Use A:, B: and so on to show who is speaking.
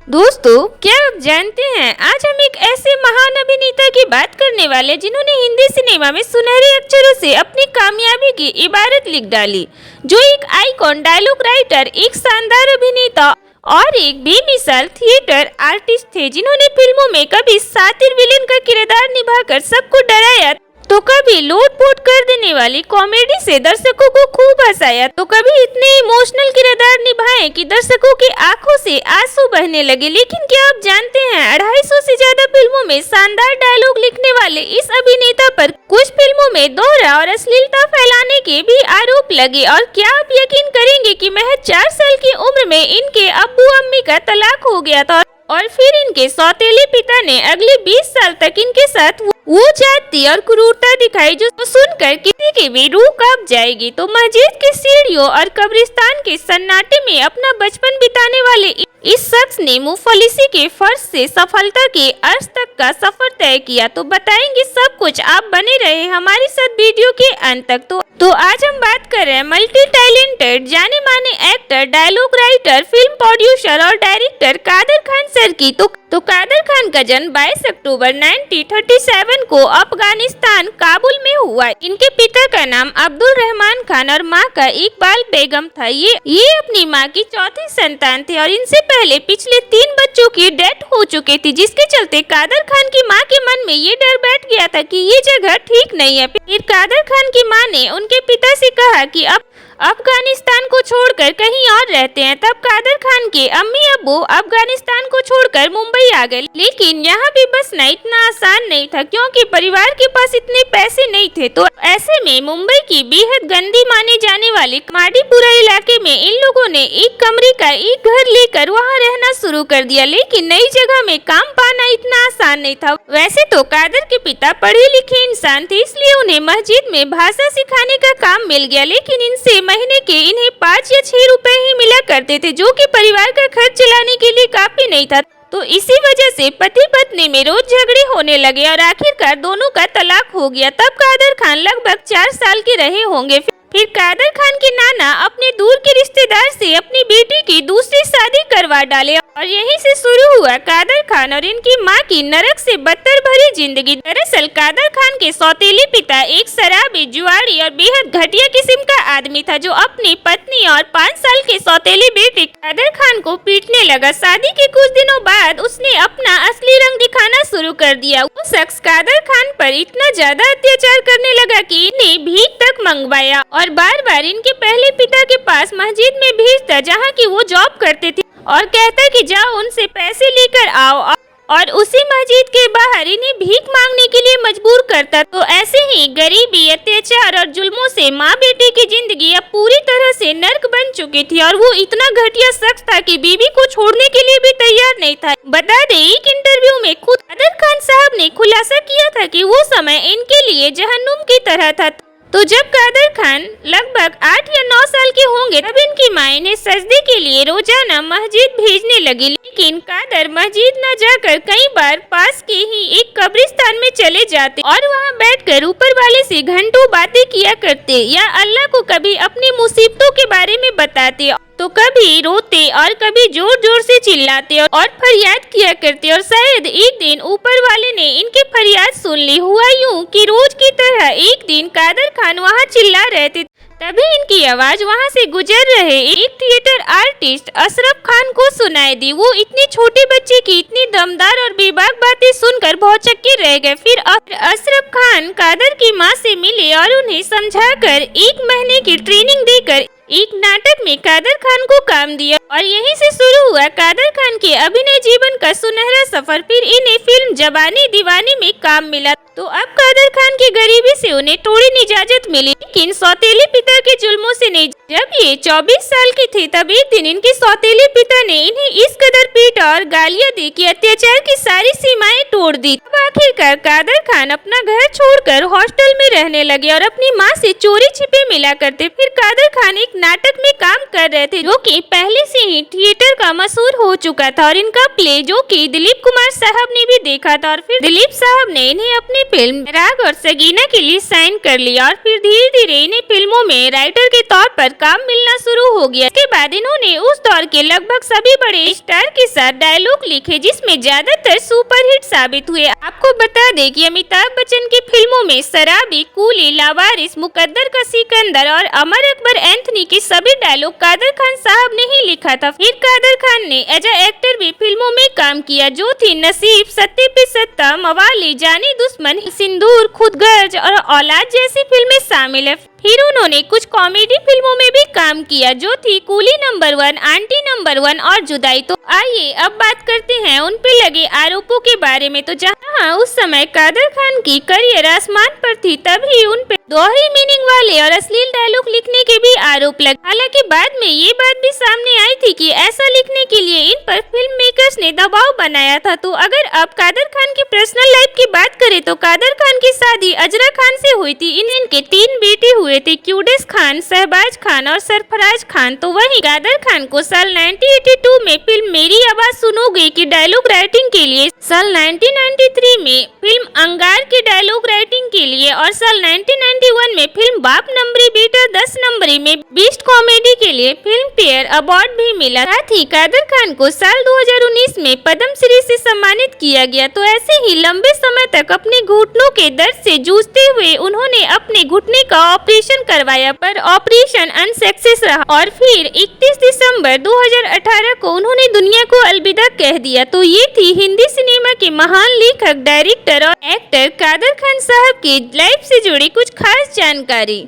A: दोस्तों, क्या आप जानते हैं आज हम एक ऐसे महान अभिनेता की बात करने वाले जिन्होंने हिंदी सिनेमा में सुनहरे अक्षरों से अपनी कामयाबी की इबारत लिख डाली, जो एक आइकॉन, डायलॉग राइटर, एक शानदार अभिनेता और एक बेमिसाल थिएटर आर्टिस्ट थे, जिन्होंने फिल्मों में कभी शातिर विलेन का किरदार निभाकर सबको डराया, तो कभी लोट-पोट कर देने वाली कॉमेडी से दर्शकों को खूब हंसाया, तो कभी इतने इमोशनल किरदार निभाए कि दर्शकों की आंखों से आंसू बहने लगे। लेकिन क्या आप जानते हैं, 250 से ज्यादा फिल्मों में शानदार डायलॉग लिखने वाले इस अभिनेता पर कुछ फिल्मों में दोहरा और अश्लीलता फैलाने के भी आरोप लगे। और क्या आप यकीन करेंगे कि महज 4 साल की उम्र में इनके अब्बू अम्मी का तलाक हो गया था और फिर इनके सौतेले पिता ने अगले 20 साल तक इनके साथ वो जाति और क्रूरता दिखाई जो सुनकर किसी की भी रूह कांप जाएगी। तो मस्जिद की सीढ़ियों और कब्रिस्तान के सन्नाटे में अपना बचपन बिताने वाले इस शख्स ने मुफलिसी के फर्श से सफलता के अर्श तक का सफर तय किया। तो बताएंगे सब कुछ, आप बने रहे हमारे साथ वीडियो के अंत तक। तो आज हम बात कर रहे हैं मल्टी टैलेंटेड, जाने माने actor, dialogue writer, film producer और डायरेक्टर कादर खान सर की। तो कादर खान का जन्म 22 अक्टूबर 1937 को अफगानिस्तान काबुल में हुआ। इनके पिता का नाम अब्दुल रहमान खान और माँ का इकबाल बेगम था। ये अपनी माँ की चौथी संतान थे और इनसे पहले पिछले 3 बच्चों की डेथ हो चुकी थी, जिसके चलते कादर खान की माँ के मन में ये डर बैठ गया था कि ये जगह ठीक नहीं है। फिर कादर खान की माँ ने उनके पिता से कहा कि अब अफगानिस्तान को छोड़कर कहीं और रहते हैं। तब कादर खान के अम्मी अब्बू अफगानिस्तान को छोड़कर मुंबई आ गए। लेकिन यहाँ भी बसना इतना आसान नहीं था, क्योंकि परिवार के पास इतने पैसे नहीं थे। तो ऐसे में मुंबई की बेहद गंदी माने जाने वाली माडीपुरा इलाके में इन लोगों ने एक कमरे का एक घर लेकर वहाँ रहना शुरू कर दिया। लेकिन नई जगह में काम पाना इतना आसान नहीं था। वैसे तो कादर के पिता पढ़े लिखे इंसान थे, इसलिए उन्हें मस्जिद में भाषा सिखाने का काम मिल गया। लेकिन इनसे महीने के इन्हें 5 या 6 रुपए ही मिला करते थे, जो कि परिवार का खर्च चलाने के लिए काफी नहीं था। तो इसी वजह से पति पत्नी में रोज झगड़े होने लगे और आखिरकार दोनों का तलाक हो गया। तब कादर खान लगभग 4 साल के रहे होंगे। फिर कादर खान के नाना अपने दूर के रिश्तेदार से अपनी बेटी की दूसरी शादी करवा डाले और यहीं से शुरू हुआ कादर खान और इनकी मां की नरक से बदतर भरी जिंदगी। दरअसल कादर खान के सौतेले पिता एक शराबी, जुआरी और बेहद घटिया किस्म का आदमी था, जो अपनी पत्नी और 5 साल के सौतेले बेटे कादर खान को पीटने लगा। शादी के कुछ दिनों बाद उसने अपना असली रंग दिखाना शुरू कर दिया। वो शख्स कादर खान पर इतना ज्यादा अत्याचार करने लगा कि इन्हें भीख तक मंगवाया और बार बार इनके पहले पिता के पास मस्जिद में भेजता, जहाँ की वो जॉब करते थे, और कहता कि जाओ उनसे पैसे लेकर आओ, और उसी मस्जिद के बाहर इन्हें भीख मांगने के लिए मजबूर करता। तो ऐसे ही गरीबी, अत्याचार और जुल्मों से माँ बेटे की जिंदगी अब पूरी तरह से नर्क बन चुकी थी। और वो इतना घटिया शख्स था कि बीवी को छोड़ने के लिए भी तैयार नहीं था। बता दें, एक इंटरव्यू में खुद कादर खान साहब ने खुलासा किया था कि वो समय इनके लिए जहन्नुम की तरह था। तो जब कादर खान लगभग 8 या 9 साल के होंगे, तब इनकी माँ इन्हें सजदे के लिए रोजाना मस्जिद भेजने लगी। लेकिन कादर मस्जिद न जाकर कई बार पास के ही एक कब्रिस्तान में चले जाते और वहाँ बैठकर ऊपर वाले से घंटों बातें किया करते, या अल्लाह को कभी अपनी मुसीबतों के बारे में बताते, तो कभी रोते और कभी जोर जोर से चिल्लाते और फरियाद किया करते। और शायद एक दिन ऊपर वाले ने इनके फरियाद सुन ली। हुआ यूं कि रोज की तरह एक दिन कादर खान वहाँ चिल्ला रहे थे, तभी इनकी आवाज वहाँ से गुजर रहे एक थिएटर आर्टिस्ट अशरफ खान को सुनाई दी। वो इतने छोटे बच्चे की इतनी दमदार और बेबाक बातें सुनकर भौचक्के रह गए। फिर अशरफ खान कादर की माँ से मिले और उन्हें समझाकर 1 महीने की ट्रेनिंग देकर एक नाटक में कादर खान को काम दिया और यहीं से शुरू हुआ कादर खान के अभिनय जीवन का सुनहरा सफर। फिर इन्हें फिल्म जवानी दीवानी में काम मिला। तो अब कादर खान की गरीबी से उन्हें थोड़ी निजात मिली, लेकिन सौतेले पिता के जुल्मों से नहीं। जब ये 24 साल के थे, तब एक दिन इनके सौतेले पिता ने इन्हें इस कदर पीटा और गालियां दी कि अत्याचार की सारी सीमाएं तोड़ दी। अब आखिरकार कादर खान अपना घर छोड़कर हॉस्टल में रहने लगे और अपनी माँ से चोरी छिपे मिला करते। फिर कादर खान एक नाटक में काम कर रहे थे जो कि पहले से ही थिएटर का मशहूर हो चुका था और इनका प्ले जो कि दिलीप कुमार साहब ने भी देखा था और फिर दिलीप साहब ने इन्हें अपनी फिल्म राग और सगीना के लिए साइन कर लिया और फिर धीरे धीरे इन्हें फिल्मों में राइटर के तौर पर काम मिलना शुरू हो गया। इसके बाद इन्होंने उस दौर के लगभग सभी बड़े स्टार के साथ डायलॉग लिखे जिसमें ज्यादातर सुपरहिट साबित हुए। आपको बता दें कि अमिताभ बच्चन की फिल्मों में शराबी, कूली, लावारिस, मुकद्दर का सिकंदर और अमर अकबर एंथनी के सभी डायलॉग कादर खान साहब ने ही लिखा था। फिर कादर खान ने एज ए एक्टर भी फिल्मों में काम किया जो थी नसीब, सत्ते पे सत्ता, मवाली, जानी दुश्मन, सिंदूर, खुदगर्ज और औलाद जैसी फिल्में शामिल है। फिर उन्होंने कुछ कॉमेडी फिल्मों में भी काम किया जो थी कूली नंबर 1, आंटी नंबर 1 और जुदाई। तो आइए अब बात करते हैं उन पे लगे आरोपों के बारे में। तो जहां उस समय कादर खान की करियर आसमान पर थी तभी उन पे दोहरी मीनिंग वाले और अश्लील डायलॉग लिखने के भी आरोप लगे। हालांकि बाद में ये बात भी सामने आई थी कि ऐसा लिखने के लिए इन पर फिल्म मेकर्स ने दबाव बनाया था। तो अगर अब कादर खान की पर्सनल लाइफ की बात करें तो कादर खान की शादी अजरा खान से हुई थी। इनके 3 बेटे हुए थे, क्यूडेस खान, शहबाज खान और सरफराज खान। तो वहीं कादर खान को साल 1982 में फिल्म मेरी आवाज सुनोगे की डायलॉग राइटिंग के लिए, साल 1993 में फिल्म अंगार की डायलॉग राइटिंग के लिए और साल 1991 में फिल्म बाप नंबरी बेटा 10 नंबरी में बेस्ट कॉमेडी के लिए फिल्म फेयर अवार्ड भी मिला। साथ ही कादर खान को साल 2019 में पद्म श्री से सम्मानित किया गया। तो ऐसे ही लंबे समय तक अपने घुटनों के दर्द से जूझते हुए उन्होंने अपने घुटने का ऑपरेशन करवाया पर ऑपरेशन अनसक्सेस रहा और फिर 31 दिसंबर 2018 को उन्होंने दुनिया को अलविदा कह दिया। तो ये थी हिंदी सिनेमा के महान लेखक, डायरेक्टर और एक्टर कादर खान साहब की लाइफ से जुड़ी कुछ खास जानकारी।